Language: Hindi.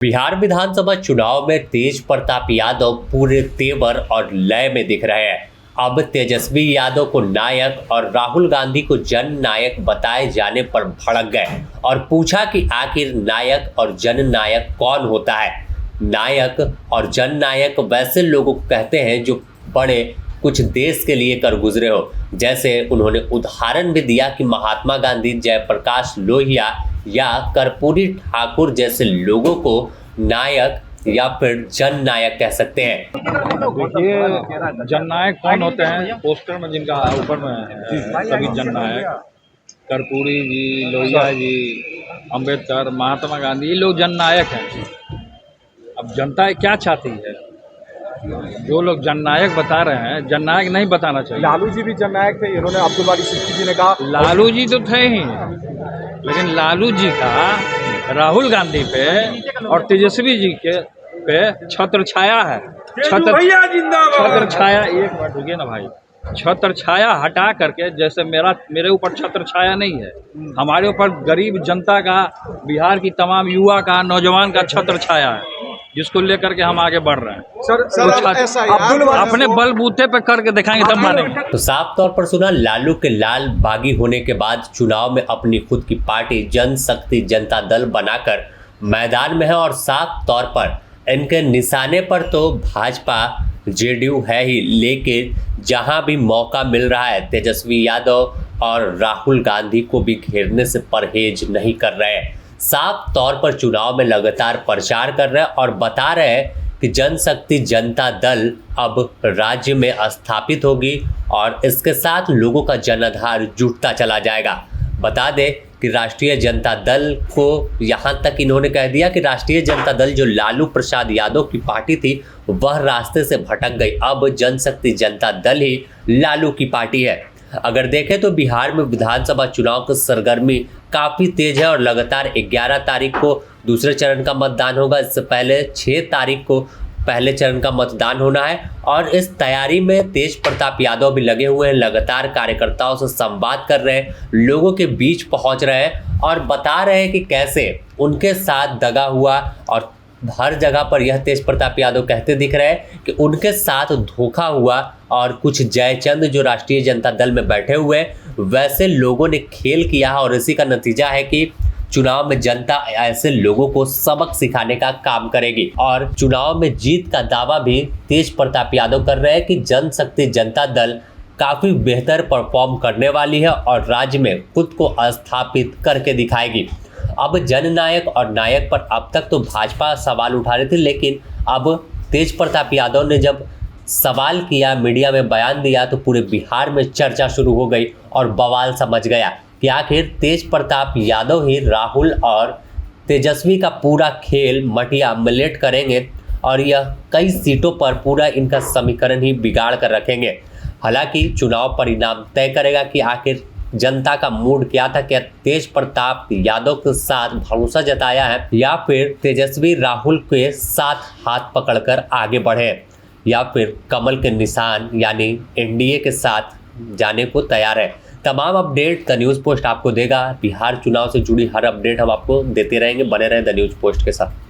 बिहार विधानसभा चुनाव में तेज प्रताप यादव पूरे तेवर और लय में दिख रहे हैं। अब तेजस्वी यादव को नायक और राहुल गांधी को जन नायक बताए जाने पर भड़क गए और पूछा कि आखिर नायक और जन नायक कौन होता है। नायक और जन नायक वैसे लोगों को कहते हैं जो बड़े कुछ देश के लिए कर गुजरे हो। जैसे उन्होंने उदाहरण भी दिया कि महात्मा गांधी, जयप्रकाश लोहिया या कर्पूरी ठाकुर जैसे लोगों को नायक या फिर जन नायक कह सकते हैं। देखिए, जननायक कौन होते हैं? पोस्टर में जिनका ऊपर में है सभी जननायक, कर्पूरी जी, लोहिया जी, अंबेडकर, महात्मा गांधी, ये लोग जननायक हैं। अब जनता क्या चाहती है? जो लोग जननायक बता रहे हैं, जननायक नहीं बताना चाहिए। लालू जी भी जननायक थे, इन्होंने अब्दुल बारी सिद्दीकी जी ने कहा। लालू जी तो थे ही, लेकिन लालू जी का राहुल गांधी पे और तेजस्वी जी के पे छत्र छाया है। छत्र छाया, एक मिनट रुकिए ना भाई। छत्र छाया हटा करके, जैसे मेरे ऊपर छत्र छाया नहीं है, हमारे ऊपर गरीब जनता का, बिहार की तमाम युवा का, नौजवान का छत्र छाया है, जिसको लेकर के हम आगे बढ़ रहे हैं। सर अपने बलबूते पे करके दिखाएंगे तब मानेंगे। तो साफ तौर पर सुना, लालू के लाल बागी होने के बाद चुनाव में अपनी खुद की पार्टी जनशक्ति जनता दल बनाकर मैदान में है और साफ तौर पर इनके निशाने पर तो भाजपा जेडीयू है ही, लेकिन जहां भी मौका मिल रहा है तेजस्वी यादव और राहुल गांधी को भी घेरने से परहेज नहीं कर रहे हैं। साफ तौर पर चुनाव में लगातार प्रचार कर रहे हैं और बता रहे हैं कि जनशक्ति जनता दल अब राज्य में स्थापित होगी और इसके साथ लोगों का जनाधार जुटता चला जाएगा। बता दें कि राष्ट्रीय जनता दल को यहाँ तक इन्होंने कह दिया कि राष्ट्रीय जनता दल जो लालू प्रसाद यादव की पार्टी थी वह रास्ते से भटक गई। अब जनशक्ति जनता दल ही लालू की पार्टी है। अगर देखें तो बिहार में विधानसभा चुनाव की सरगर्मी काफ़ी तेज है और लगातार 11 तारीख को दूसरे चरण का मतदान होगा। इससे पहले 6 तारीख को पहले चरण का मतदान होना है और इस तैयारी में तेज प्रताप यादव भी लगे हुए हैं। लगातार कार्यकर्ताओं से संवाद कर रहे हैं, लोगों के बीच पहुंच रहे हैं और बता रहे हैं कि कैसे उनके साथ दगा हुआ। और हर जगह पर यह तेज प्रताप यादव कहते दिख रहे हैं कि उनके साथ धोखा हुआ और कुछ जयचंद जो राष्ट्रीय जनता दल में बैठे हुए हैं वैसे लोगों ने खेल किया है और इसी का नतीजा है कि चुनाव में जनता ऐसे लोगों को सबक सिखाने का काम करेगी। और चुनाव में जीत का दावा भी तेज प्रताप यादव कर रहे हैं कि जनशक्ति जनता दल काफ़ी बेहतर परफॉर्म करने वाली है और राज्य में खुद को स्थापित करके दिखाएगी। अब जननायक और नायक पर अब तक तो भाजपा सवाल उठा रही थी, लेकिन अब तेज प्रताप यादव ने जब सवाल किया, मीडिया में बयान दिया, तो पूरे बिहार में चर्चा शुरू हो गई और बवाल समझ गया कि आखिर तेज प्रताप यादव ही राहुल और तेजस्वी का पूरा खेल मटिया मिलेट करेंगे और यह कई सीटों पर पूरा इनका समीकरण ही बिगाड़ कर रखेंगे। हालांकि चुनाव परिणाम तय करेगा कि आखिर जनता का मूड क्या था। क्या तेज प्रताप यादव के साथ भरोसा जताया है या फिर तेजस्वी राहुल के साथ हाथ पकड़कर आगे बढ़े या फिर कमल के निशान यानी एनडीए के साथ जाने को तैयार है। तमाम अपडेट द न्यूज़ पोस्ट आपको देगा। बिहार चुनाव से जुड़ी हर अपडेट हम आपको देते रहेंगे। बने रहें द न्यूज़ पोस्ट के साथ।